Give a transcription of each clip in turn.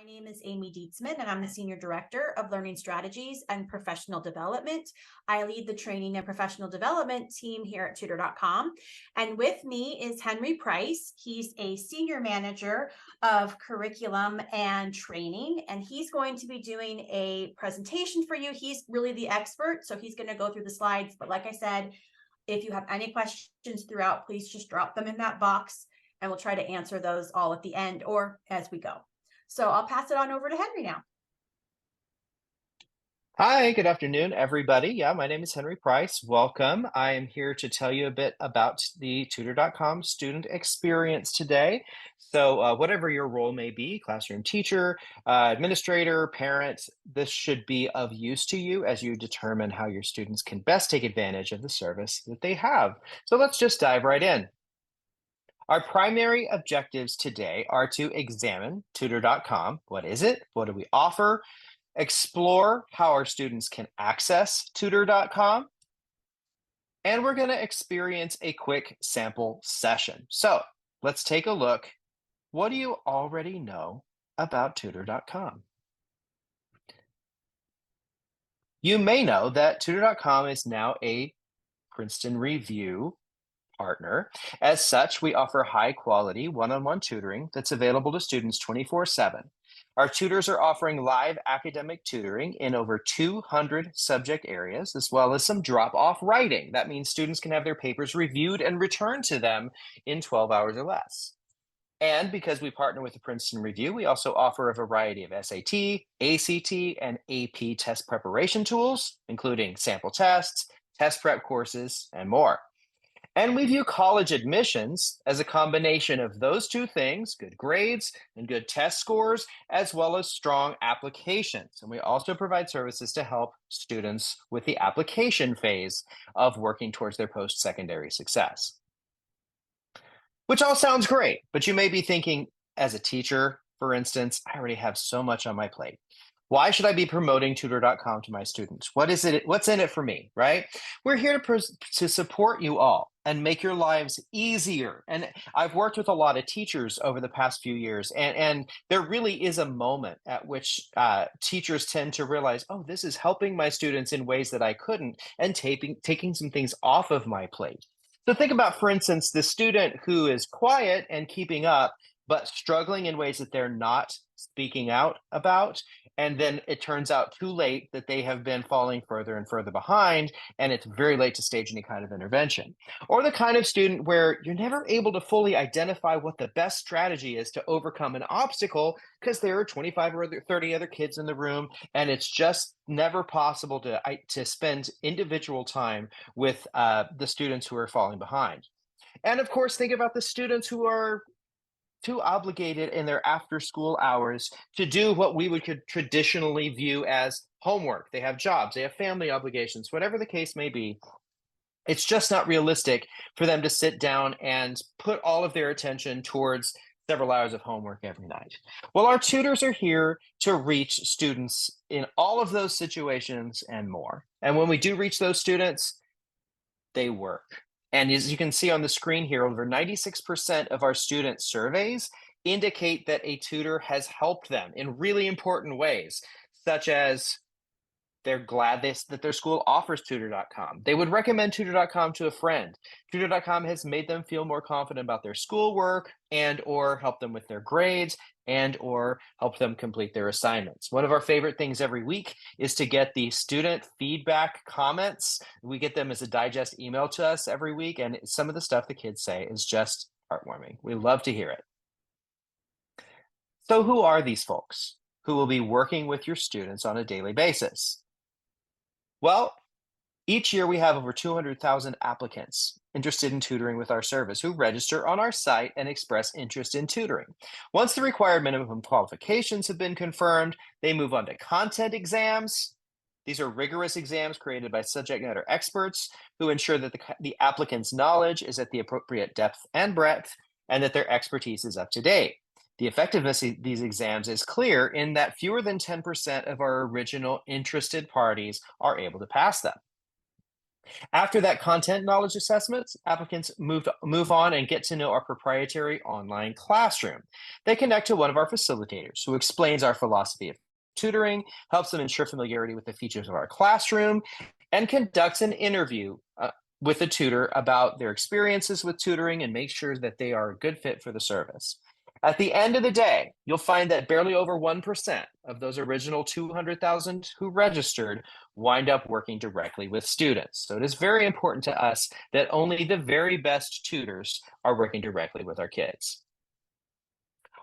name is Amy Dietzman, and I'm the Senior Director of Learning Strategies and Professional Development. I lead the training and professional development team here at Tutor.com. And with me is Henry Price. He's a Senior Manager of Curriculum and Training, and he's going to be doing a presentation for you. He's really the expert, so he's going to go through the slides. But like I said, if you have any questions throughout, please just drop them in that box, and we'll try to answer those all at the end or as we go. So I'll pass it on over to Henry now. Hi, good afternoon, everybody. Yeah, my name is Henry Price. Welcome. I am here to tell you a bit about the Tutor.com student experience today. So whatever your role may be, classroom teacher, administrator, parent, this should be of use to you as you determine how your students can best take advantage of the service that they have. So let's just dive right in. Our primary objectives today are to examine Tutor.com. What is it? What do we offer? Explore how our students can access Tutor.com. And we're going to experience a quick sample session. So let's take a look. What do you already know about Tutor.com? You may know that Tutor.com is now a Princeton Review partner. As such, we offer high quality one-on-one tutoring that's available to students 24/7. Our tutors are offering live academic tutoring in over 200 subject areas, as well as some drop-off writing. That means students can have their papers reviewed and returned to them in 12 hours or less. And because we partner with the Princeton Review, we also offer a variety of SAT, ACT, and AP test preparation tools, including sample tests, test prep courses, and more. And we view college admissions as a combination of those two things, good grades and good test scores, as well as strong applications. And we also provide services to help students with the application phase of working towards their post-secondary success. Which all sounds great, but you may be thinking, as a teacher, for instance, I already have so much on my plate. Why should I be promoting Tutor.com to my students? What's in it for me, right? We're here to support you all and make your lives easier. And I've worked with a lot of teachers over the past few years, and there really is a moment at which teachers tend to realize, oh, this is helping my students in ways that I couldn't, and taking some things off of my plate. So think about, for instance, the student who is quiet and keeping up, but struggling in ways that they're not speaking out about. And then it turns out too late that they have been falling further and further behind, and it's very late to stage any kind of intervention. Or the kind of student where you're never able to fully identify what the best strategy is to overcome an obstacle because there are 25 or 30 other kids in the room, and it's just never possible to spend individual time with the students who are falling behind. And of course, think about the students who are too obligated in their after school hours to do what we could traditionally view as homework. They have jobs, they have family obligations, whatever the case may be. It's just not realistic for them to sit down and put all of their attention towards several hours of homework every night. Well, our tutors are here to reach students in all of those situations and more. And when we do reach those students, they work. And as you can see on the screen here, over 96% of our student surveys indicate that a tutor has helped them in really important ways, such as they're glad that their school offers Tutor.com. They would recommend Tutor.com to a friend. Tutor.com has made them feel more confident about their schoolwork and or help them with their grades and or help them complete their assignments. One of our favorite things every week is to get the student feedback comments. We get them as a digest email to us every week, and some of the stuff the kids say is just heartwarming. We love to hear it. So who are these folks who will be working with your students on a daily basis? Well, each year we have over 200,000 applicants interested in tutoring with our service who register on our site and express interest in tutoring. Once the required minimum qualifications have been confirmed, they move on to content exams. These are rigorous exams created by subject matter experts who ensure that the applicant's knowledge is at the appropriate depth and breadth and that their expertise is up to date. The effectiveness of these exams is clear in that fewer than 10% of our original interested parties are able to pass them. After that content knowledge assessment, applicants move on and get to know our proprietary online classroom. They connect to one of our facilitators who explains our philosophy of tutoring, helps them ensure familiarity with the features of our classroom, and conducts an interview with the tutor about their experiences with tutoring and make sure that they are a good fit for the service. At the end of the day, you'll find that barely over 1% of those original 200,000 who registered wind up working directly with students. So it is very important to us that only the very best tutors are working directly with our kids.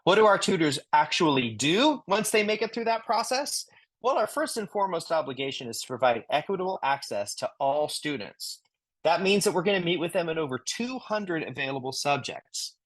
What do our tutors actually do once they make it through that process? Well, our first and foremost obligation is to provide equitable access to all students. That means that we're going to meet with them in over 200 available subjects.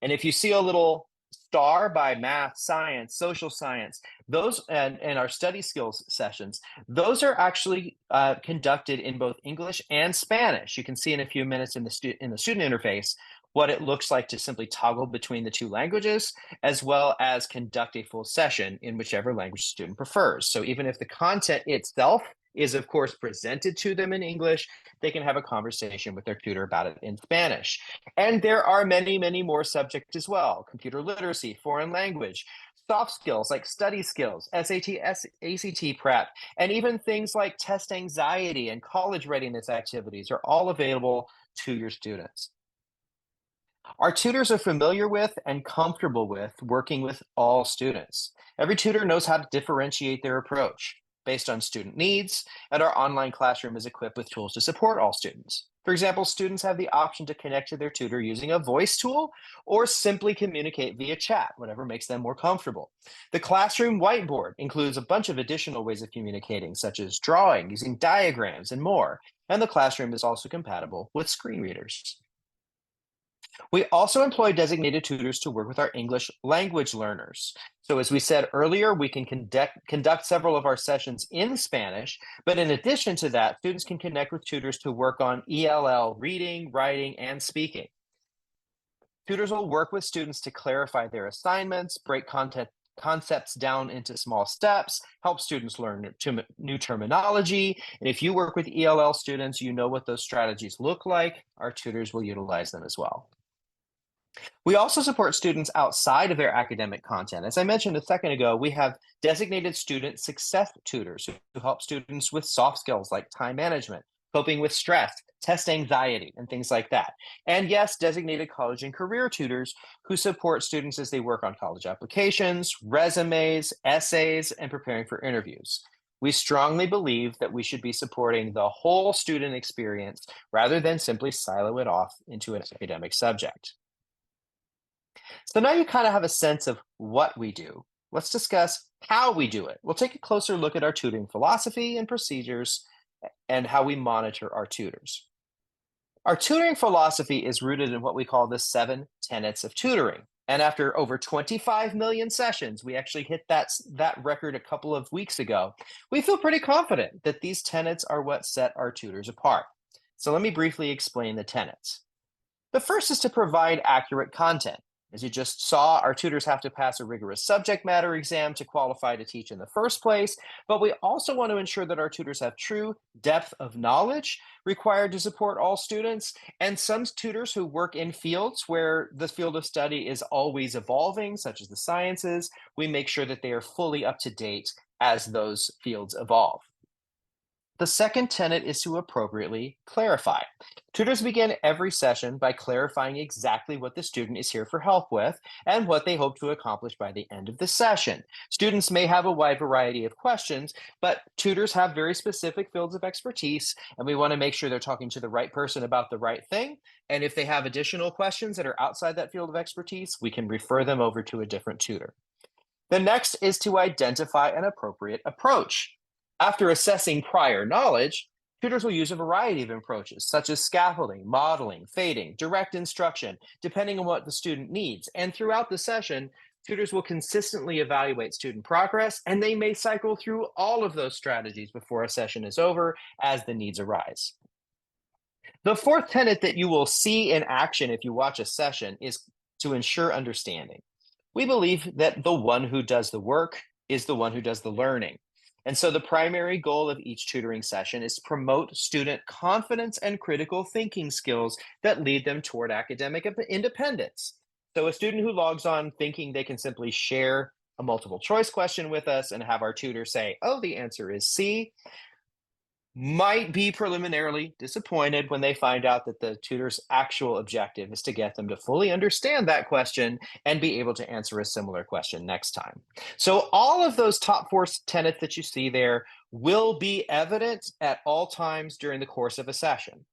And if you see a little star by math, science, social science, those and our study skills sessions, those are actually conducted in both English and Spanish. You can see in a few minutes in the student interface what it looks like to simply toggle between the two languages, as well as conduct a full session in whichever language the student prefers. So even if the content itself is, of course, presented to them in English, they can have a conversation with their tutor about it in Spanish. And there are many, many more subjects as well: computer literacy, foreign language, soft skills like study skills, SAT, ACT prep, and even things like test anxiety and college readiness activities are all available to your students. Our tutors are familiar with and comfortable with working with all students. Every tutor knows how to differentiate their approach based on student needs, and our online classroom is equipped with tools to support all students. For example, students have the option to connect to their tutor using a voice tool or simply communicate via chat, whatever makes them more comfortable. The classroom whiteboard includes a bunch of additional ways of communicating, such as drawing, using diagrams, and more. And the classroom is also compatible with screen readers. We also employ designated tutors to work with our English language learners. So as we said earlier, we can conduct several of our sessions in Spanish, but in addition to that, students can connect with tutors to work on ELL reading, writing, and speaking. Tutors will work with students to clarify their assignments, break concepts down into small steps, help students learn new terminology. And if you work with ELL students, you know what those strategies look like. Our tutors will utilize them as well. We also support students outside of their academic content. As I mentioned a second ago, we have designated student success tutors who help students with soft skills like time management, coping with stress, test anxiety, and things like that. And yes, designated college and career tutors who support students as they work on college applications, resumes, essays, and preparing for interviews. We strongly believe that we should be supporting the whole student experience rather than simply silo it off into an academic subject. So now you kind of have a sense of what we do. Let's discuss how we do it. We'll take a closer look at our tutoring philosophy and procedures and how we monitor our tutors. Our tutoring philosophy is rooted in what we call the 7 tenets of tutoring. And after over 25 million sessions, we actually hit that record a couple of weeks ago. We feel pretty confident that these tenets are what set our tutors apart. So let me briefly explain the tenets. The first is to provide accurate content. As you just saw, our tutors have to pass a rigorous subject matter exam to qualify to teach in the first place, but we also want to ensure that our tutors have true depth of knowledge required to support all students. And some tutors who work in fields where the field of study is always evolving, such as the sciences, we make sure that they are fully up to date as those fields evolve. The second tenet is to appropriately clarify. Tutors begin every session by clarifying exactly what the student is here for help with and what they hope to accomplish by the end of the session. Students may have a wide variety of questions, but tutors have very specific fields of expertise, and we want to make sure they're talking to the right person about the right thing. And if they have additional questions that are outside that field of expertise, we can refer them over to a different tutor. The next is to identify an appropriate approach. After assessing prior knowledge, tutors will use a variety of approaches, such as scaffolding, modeling, fading, direct instruction, depending on what the student needs. And throughout the session, tutors will consistently evaluate student progress, and they may cycle through all of those strategies before a session is over as the needs arise. The fourth tenet that you will see in action if you watch a session is to ensure understanding. We believe that the one who does the work is the one who does the learning. And so the primary goal of each tutoring session is to promote student confidence and critical thinking skills that lead them toward academic independence. So a student who logs on thinking they can simply share a multiple choice question with us and have our tutor say, oh, the answer is C, might be preliminarily disappointed when they find out that the tutor's actual objective is to get them to fully understand that question and be able to answer a similar question next time. So, all of those top four tenets that you see there will be evident at all times during the course of a session.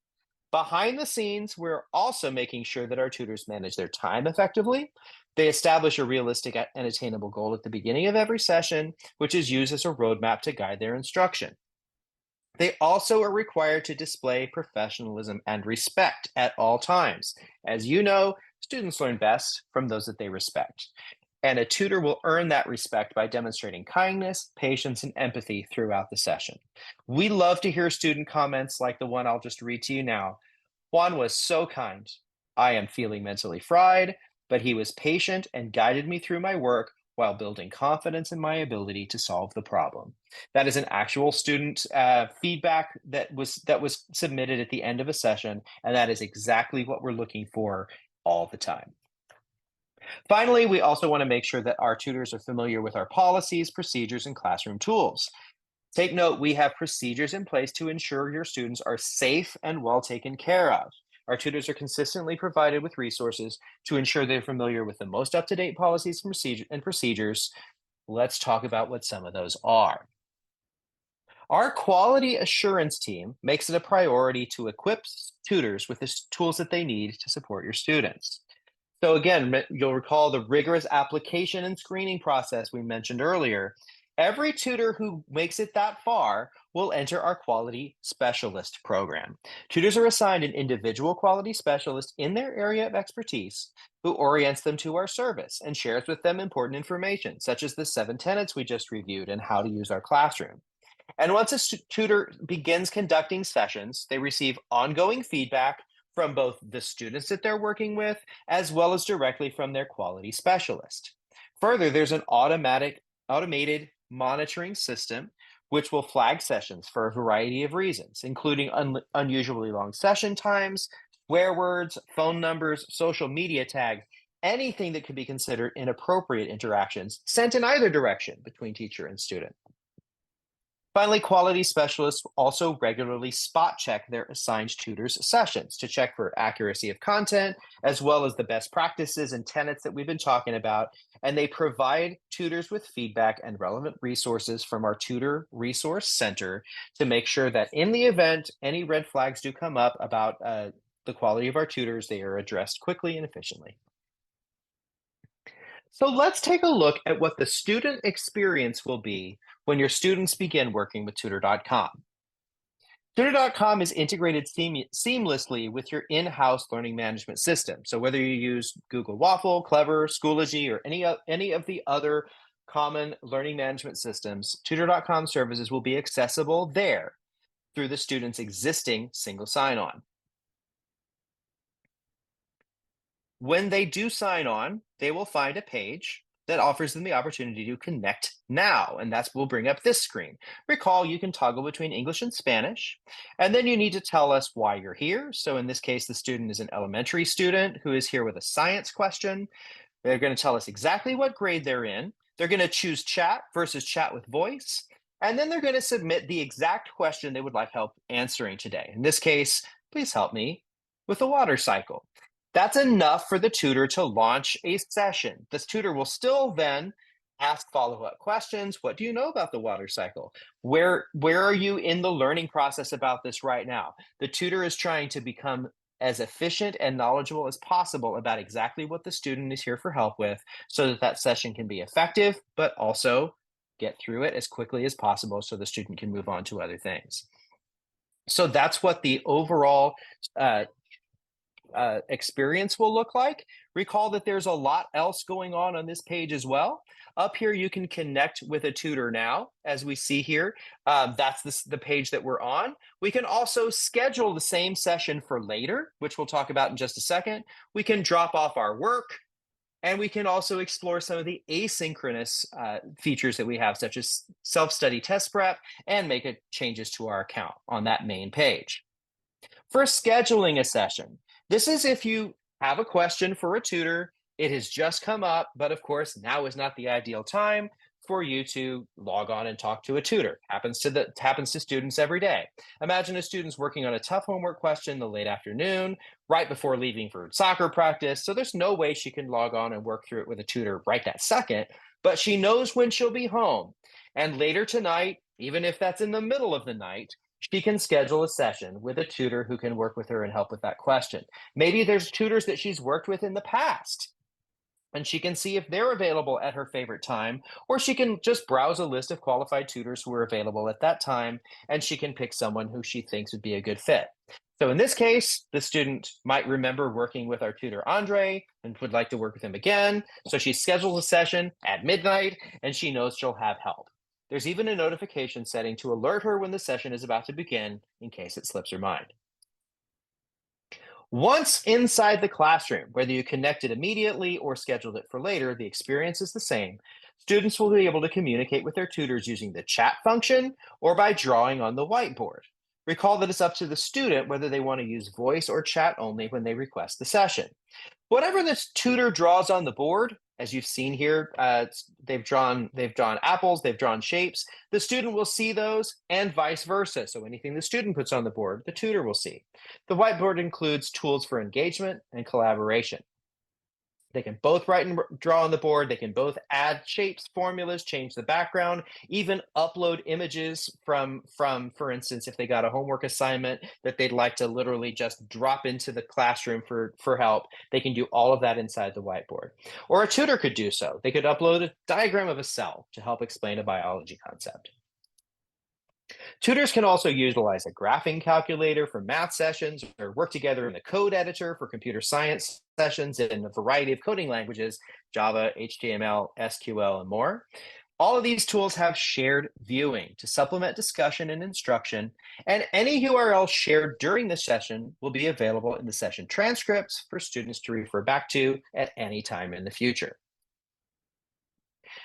Behind the scenes, we're also making sure that our tutors manage their time effectively. They establish a realistic and attainable goal at the beginning of every session, which is used as a roadmap to guide their instruction. They also are required to display professionalism and respect at all times. As you know, students learn best from those that they respect. And a tutor will earn that respect by demonstrating kindness, patience, and empathy throughout the session. We love to hear student comments like the one I'll just read to you now. Juan was so kind. I am feeling mentally fried, but he was patient and guided me through my work while building confidence in my ability to solve the problem. That is an actual student feedback that was submitted at the end of a session, and that is exactly what we're looking for all the time. Finally, we also want to make sure that our tutors are familiar with our policies, procedures, and classroom tools. Take note, we have procedures in place to ensure your students are safe and well taken care of. Our tutors are consistently provided with resources to ensure they're familiar with the most up-to-date policies and procedures. Let's talk about what some of those are. Our quality assurance team makes it a priority to equip tutors with the tools that they need to support your students. So again, you'll recall the rigorous application and screening process we mentioned earlier. Every tutor who makes it that far will enter our quality specialist program. Tutors are assigned an individual quality specialist in their area of expertise who orients them to our service and shares with them important information, such as the 7 tenets we just reviewed and how to use our classroom. And once a tutor begins conducting sessions, they receive ongoing feedback from both the students that they're working with, as well as directly from their quality specialist. Further, there's an automated monitoring system which will flag sessions for a variety of reasons, including unusually long session times, swear words, phone numbers, social media tags, anything that could be considered inappropriate interactions sent in either direction between teacher and student. Finally, quality specialists also regularly spot check their assigned tutors' sessions to check for accuracy of content, as well as the best practices and tenets that we've been talking about. And they provide tutors with feedback and relevant resources from our Tutor Resource Center to make sure that in the event any red flags do come up about the quality of our tutors, they are addressed quickly and efficiently. So let's take a look at what the student experience will be when your students begin working with Tutor.com. Tutor.com is integrated seamlessly with your in-house learning management system. So whether you use Google Waffle, Clever, Schoology, or any of the other common learning management systems, Tutor.com services will be accessible there through the student's existing single sign-on. When they do sign on, they will find a page that offers them the opportunity to connect now, and that's will bring up this screen. Recall, you can toggle between English and Spanish, and then you need to tell us why you're here. So in this case, the student is an elementary student who is here with a science question. They're going to tell us exactly what grade they're in. They're going to choose chat versus chat with voice, and then they're going to submit the exact question they would like help answering today. In this case, please help me with the water cycle. That's enough for the tutor to launch a session. This tutor will still then ask follow-up questions. What do you know about the water cycle? Where are you in the learning process about this right now? The tutor is trying to become as efficient and knowledgeable as possible about exactly what the student is here for help with so that that session can be effective, but also get through it as quickly as possible so the student can move on to other things. So that's what the overall experience will look like. Recall that there's a lot else going on this page as well. Up here, you can connect with a tutor now, as we see here. That's the page that we're on. We can also schedule the same session for later, which we'll talk about in just a second. We can drop off our work And we can also explore some of the asynchronous features that we have, such as self-study test prep, and make changes to our account on that main page. For scheduling a session, this is if you have a question for a tutor, it has just come up, but of course, now is not the ideal time for you to log on and talk to a tutor. Happens to students every day. Imagine a student's working on a tough homework question in the late afternoon, right before leaving for soccer practice. So there's no way she can log on and work through it with a tutor right that second, but she knows when she'll be home. And later tonight, even if that's in the middle of the night, she can schedule a session with a tutor who can work with her and help with that question. Maybe there's tutors that she's worked with in the past, and she can see if they're available at her favorite time, or she can just browse a list of qualified tutors who are available at that time, and she can pick someone who she thinks would be a good fit. So in this case, the student might remember working with our tutor, Andre, and would like to work with him again. So she schedules a session at midnight, and she knows she'll have help. There's even a notification setting to alert her when the session is about to begin in case it slips her mind. Once inside the classroom, whether you connected immediately or scheduled it for later, the experience is the same. Students will be able to communicate with their tutors using the chat function or by drawing on the whiteboard. Recall that it's up to the student whether they want to use voice or chat only when they request the session. Whatever this tutor draws on the board, as you've seen here, they've drawn apples, they've drawn shapes. The student will see those and vice versa. So anything the student puts on the board, the tutor will see. The whiteboard includes tools for engagement and collaboration. They can both write and draw on the board. They can both add shapes, formulas, change the background, even upload images from, for instance, if they got a homework assignment that they'd like to literally just drop into the classroom for help, they can do all of that inside the whiteboard. Or a tutor could do so. They could upload a diagram of a cell to help explain a biology concept. Tutors can also utilize a graphing calculator for math sessions or work together in the code editor for computer science sessions in a variety of coding languages, Java, HTML, SQL, and more. All of these tools have shared viewing to supplement discussion and instruction, and any URL shared during the session will be available in the session transcripts for students to refer back to at any time in the future.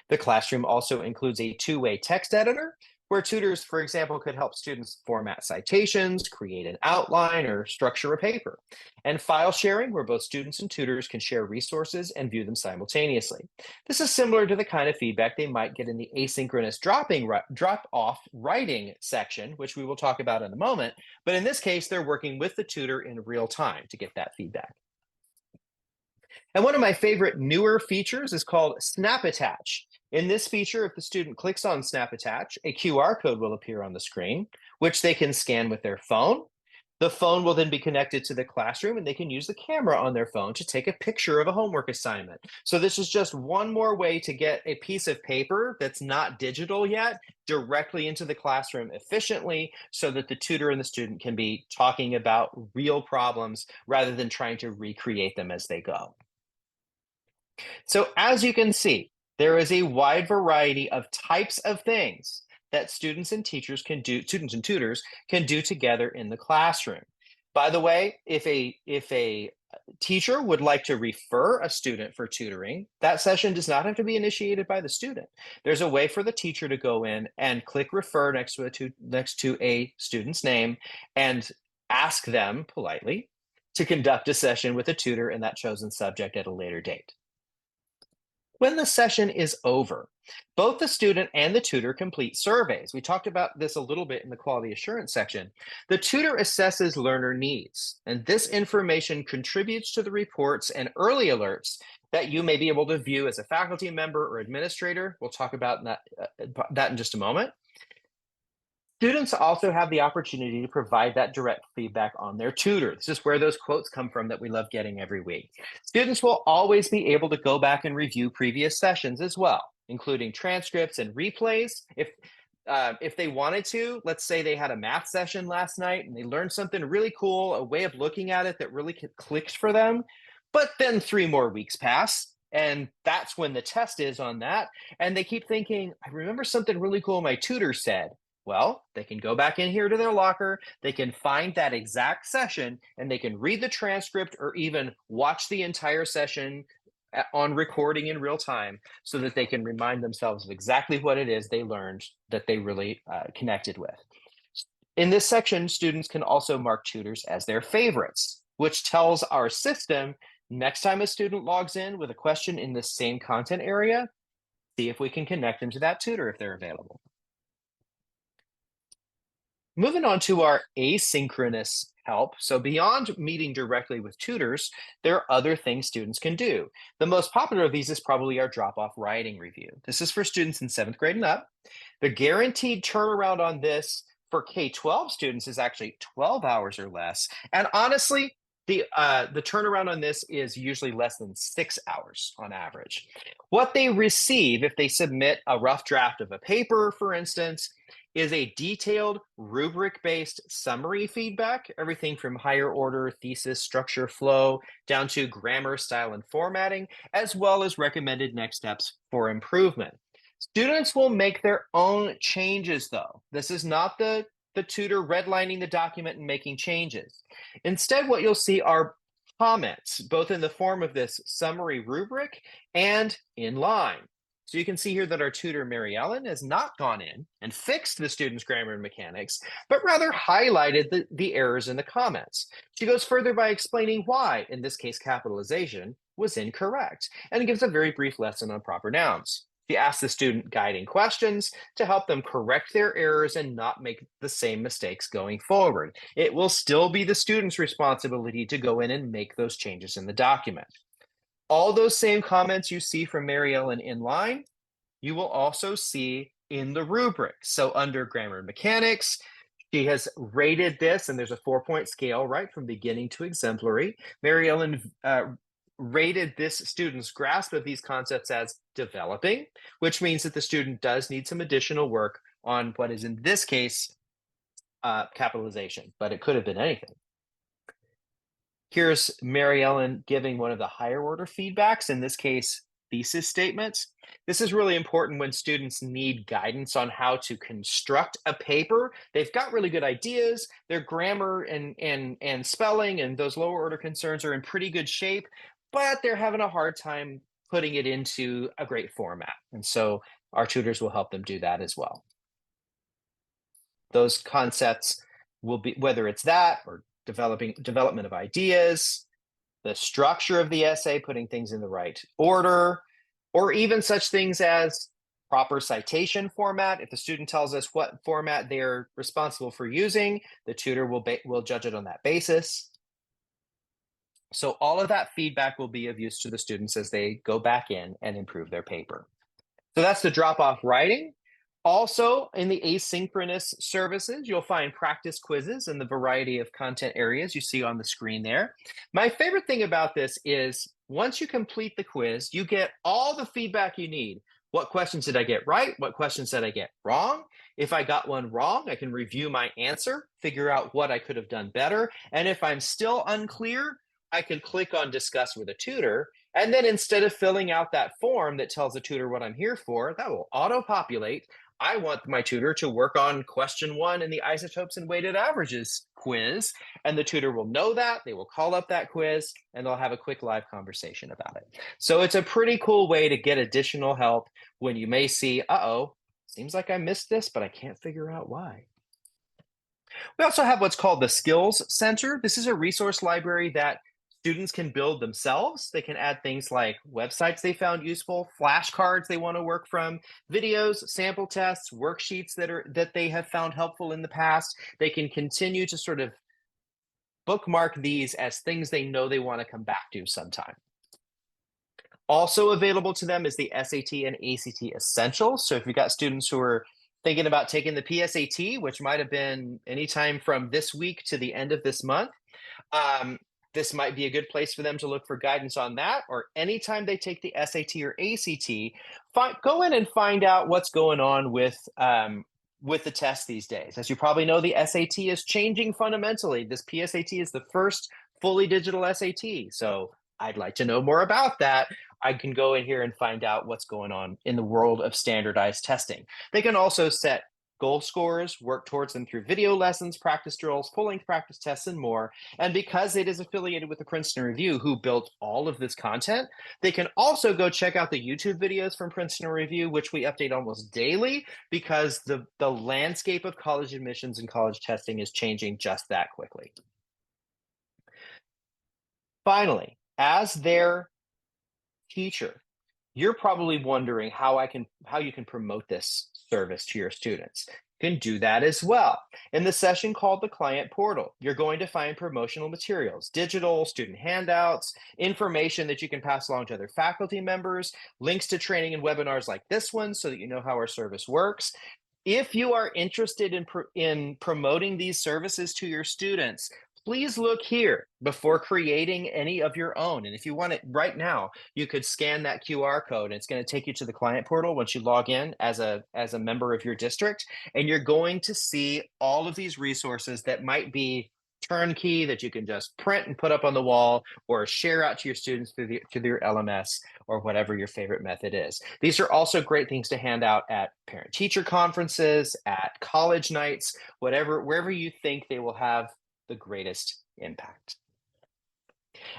The classroom also includes a two-way text editor where tutors, for example, could help students format citations, create an outline, or structure a paper. And file sharing, where both students and tutors can share resources and view them simultaneously. This is similar to the kind of feedback they might get in the asynchronous drop-off writing section, which we will talk about in a moment. But in this case, they're working with the tutor in real time to get that feedback. And one of my favorite newer features is called Snap Attach. In this feature, if the student clicks on Snap Attach, a QR code will appear on the screen, which they can scan with their phone. The phone will then be connected to the classroom, and they can use the camera on their phone to take a picture of a homework assignment. So this is just one more way to get a piece of paper that's not digital yet directly into the classroom efficiently so that the tutor and the student can be talking about real problems rather than trying to recreate them as they go. So as you can see, there is a wide variety of types of things that students and tutors can do together in the classroom. By the way, if a teacher would like to refer a student for tutoring, that session does not have to be initiated by the student. There's a way for the teacher to go in and click refer next to a student's name and ask them politely to conduct a session with a tutor in that chosen subject at a later date. When the session is over, both the student and the tutor complete surveys. We talked about this a little bit in the quality assurance section. The tutor assesses learner needs, and this information contributes to the reports and early alerts that you may be able to view as a faculty member or administrator. We'll talk about that in just a moment. Students also have the opportunity to provide that direct feedback on their tutor. This is where those quotes come from that we love getting every week. Students will always be able to go back and review previous sessions as well, including transcripts and replays. If they wanted to, let's say they had a math session last night and they learned something really cool, a way of looking at it that really clicked for them, but then 3 more weeks pass. And that's when the test is on that. And they keep thinking, I remember something really cool my tutor said. Well, they can go back in here to their locker, they can find that exact session, and they can read the transcript or even watch the entire session on recording in real time so that they can remind themselves of exactly what it is they learned that they really connected with. In this section, students can also mark tutors as their favorites, which tells our system next time a student logs in with a question in the same content area, see if we can connect them to that tutor if they're available. Moving on to our asynchronous help. So beyond meeting directly with tutors, there are other things students can do. The most popular of these is probably our drop-off writing review. This is for students in 7th grade and up. The guaranteed turnaround on this for K-12 students is actually 12 hours or less. And honestly, the turnaround on this is usually less than 6 hours on average. What they receive if they submit a rough draft of a paper, for instance, is a detailed rubric-based summary feedback, everything from higher order, thesis, structure, flow, down to grammar, style, and formatting, as well as recommended next steps for improvement. Students will make their own changes, though. This is not the tutor redlining the document and making changes. Instead, what you'll see are comments, both in the form of this summary rubric and in line. So you can see here that our tutor, Mary Ellen, has not gone in and fixed the student's grammar and mechanics, but rather highlighted the errors in the comments. She goes further by explaining why, in this case, capitalization was incorrect, and gives a very brief lesson on proper nouns. She asks the student guiding questions to help them correct their errors and not make the same mistakes going forward. It will still be the student's responsibility to go in and make those changes in the document. All those same comments you see from Mary Ellen in line, you will also see in the rubric. So under grammar and mechanics, she has rated this, and there's a 4-point scale, right, from beginning to exemplary. Mary Ellen rated this student's grasp of these concepts as developing, which means that the student does need some additional work on what is in this case capitalization, but it could have been anything. Here's Mary Ellen giving one of the higher order feedbacks, in this case, thesis statements. This is really important when students need guidance on how to construct a paper. They've got really good ideas. Their grammar and spelling and those lower order concerns are in pretty good shape, but they're having a hard time putting it into a great format. And so our tutors will help them do that as well. Those concepts will be, whether it's that or development of ideas, the structure of the essay, putting things in the right order, or even such things as proper citation format. If the student tells us what format they're responsible for using, the tutor will judge it on that basis. So all of that feedback will be of use to the students as they go back in and improve their paper. So that's the drop-off writing. Also, in the asynchronous services, you'll find practice quizzes in the variety of content areas you see on the screen there. My favorite thing about this is once you complete the quiz, you get all the feedback you need. What questions did I get right? What questions did I get wrong? If I got one wrong, I can review my answer, figure out what I could have done better. And if I'm still unclear, I can click on discuss with a tutor. And then instead of filling out that form that tells the tutor what I'm here for, that will auto-populate. I want my tutor to work on question 1 in the isotopes and weighted averages quiz, and the tutor will know that. They will call up that quiz, and they'll have a quick live conversation about it. So it's a pretty cool way to get additional help when you may see, uh-oh, seems like I missed this, but I can't figure out why. We also have what's called the Skills Center. This is a resource library that students can build themselves. They can add things like websites they found useful, flashcards they want to work from, videos, sample tests, worksheets that they have found helpful in the past. They can continue to sort of bookmark these as things they know they want to come back to sometime. Also available to them is the SAT and ACT Essentials. So if you've got students who are thinking about taking the PSAT, which might have been anytime from this week to the end of this month, this might be a good place for them to look for guidance on that, or anytime they take the SAT or ACT, go in and find out what's going on with the test these days. As you probably know, the SAT is changing fundamentally. This PSAT is the first fully digital SAT. So I'd like to know more about that. I can go in here and find out what's going on in the world of standardized testing. They can also set goal scores, work towards them through video lessons, practice drills, full-length practice tests, and more. And because it is affiliated with the Princeton Review, who built all of this content, they can also go check out the YouTube videos from Princeton Review, which we update almost daily because the landscape of college admissions and college testing is changing just that quickly. Finally, as their teacher, you're probably wondering how you can promote this service to your students. You can do that as well. In the session called the Client Portal, you're going to find promotional materials, digital, student handouts, information that you can pass along to other faculty members, links to training and webinars like this one so that you know how our service works. If you are interested in promoting these services to your students, please look here before creating any of your own. And if you want it right now, you could scan that QR code and it's going to take you to the client portal once you log in as a member of your district. And you're going to see all of these resources that might be turnkey that you can just print and put up on the wall or share out to your students through your LMS or whatever your favorite method is. These are also great things to hand out at parent-teacher conferences, at college nights, wherever you think they will have the greatest impact.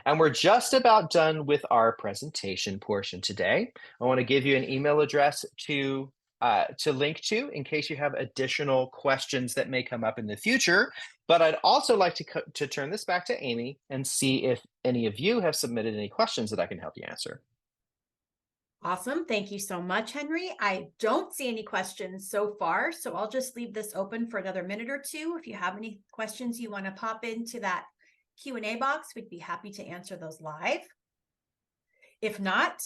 And we're just about done with our presentation portion today. I want to give you an email address to link to in case you have additional questions that may come up in the future. But I'd also like to turn this back to Amy and see if any of you have submitted any questions that I can help you answer. Awesome. Thank you so much, Henry. I don't see any questions so far, so I'll just leave this open for another minute or two. If you have any questions you want to pop into that Q&A box, we'd be happy to answer those live. If not,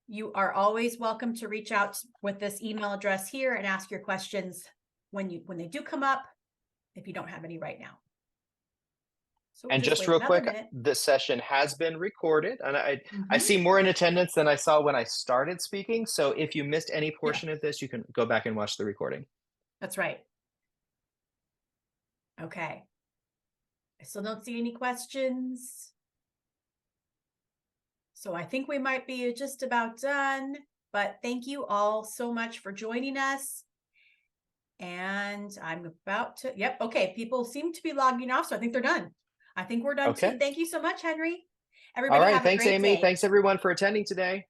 you are always welcome to reach out with this email address here and ask your questions when they do come up, if you don't have any right now. So and just real quick, this session has been recorded, and I see more in attendance than I saw when I started speaking. So if you missed any portion of this, you can go back and watch the recording. That's right. Okay. I still don't see any questions. So I think we might be just about done, but thank you all so much for joining us. And I'm about to, yep. Okay. People seem to be logging off, so I think they're done. I think we're done too. Thank you so much, Henry. Everybody, all right. Have Thanks, a great Amy. day. Thanks everyone for attending today.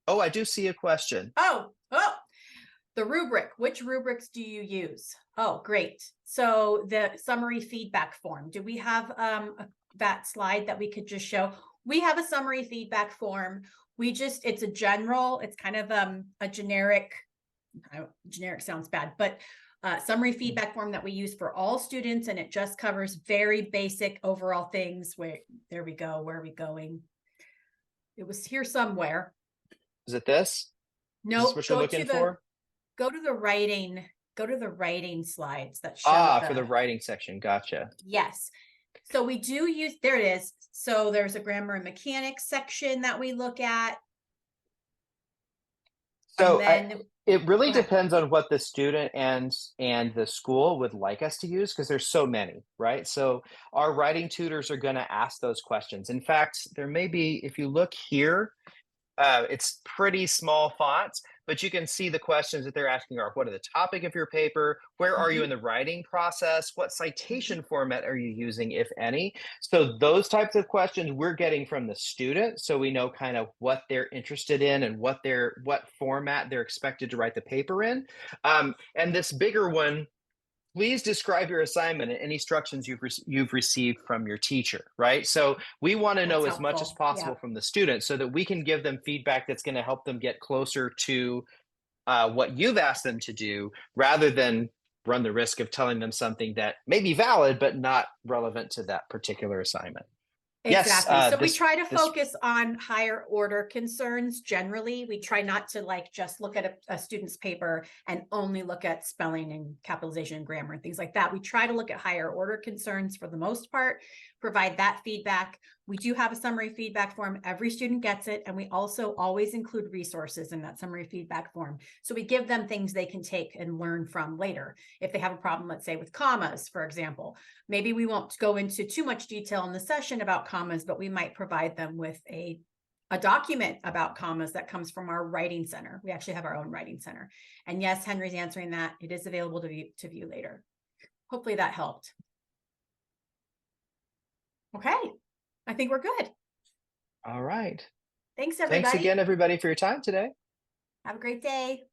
Oh, I do see a question. Oh, the rubric. Which rubrics do you use? Oh, great. So the summary feedback form. Do we have that slide that we could just show? We have a summary feedback form. It's a general, it's kind of a generic sounds bad, but summary feedback form that we use for all students, and it just covers very basic overall things. There we go. Where are we going? It was here somewhere. Is it this? No, is this what you're looking for? Go to the writing slides that show for the writing section. Gotcha. Yes. So we do use, there it is. So there's a grammar and mechanics section that we look at. So it really depends on what the student and the school would like us to use, because there's so many, right? So our writing tutors are going to ask those questions. In fact, there may be, if you look here, it's pretty small fonts, but you can see the questions that they're asking are, what are the topic of your paper? Where are you in the writing process? What citation format are you using, if any? So those types of questions we're getting from the student, so we know kind of what they're interested in and what format they're expected to write the paper in. And this bigger one, please describe your assignment and any instructions you've received from your teacher, right? So we want to know as much as possible from the student so that we can give them feedback that's going to help them get closer to what you've asked them to do, rather than run the risk of telling them something that may be valid but not relevant to that particular assignment. Exactly. Yes, so we try to focus on higher order concerns. Generally, we try not to just look at a student's paper and only look at spelling and capitalization and grammar and things like that. We try to look at higher order concerns for the most part, provide that feedback. We do have a summary feedback form. Every student gets it. And we also always include resources in that summary feedback form. So we give them things they can take and learn from later. If they have a problem, let's say with commas, for example, maybe we won't go into too much detail in the session about commas, but we might provide them with a a document about commas that comes from our writing center. We actually have our own writing center. And yes, Henry's answering that. It is available to view later. Hopefully that helped. Okay, I think we're good. All right. Thanks, Thanks everybody. again, everybody, for your time today. Have a great day.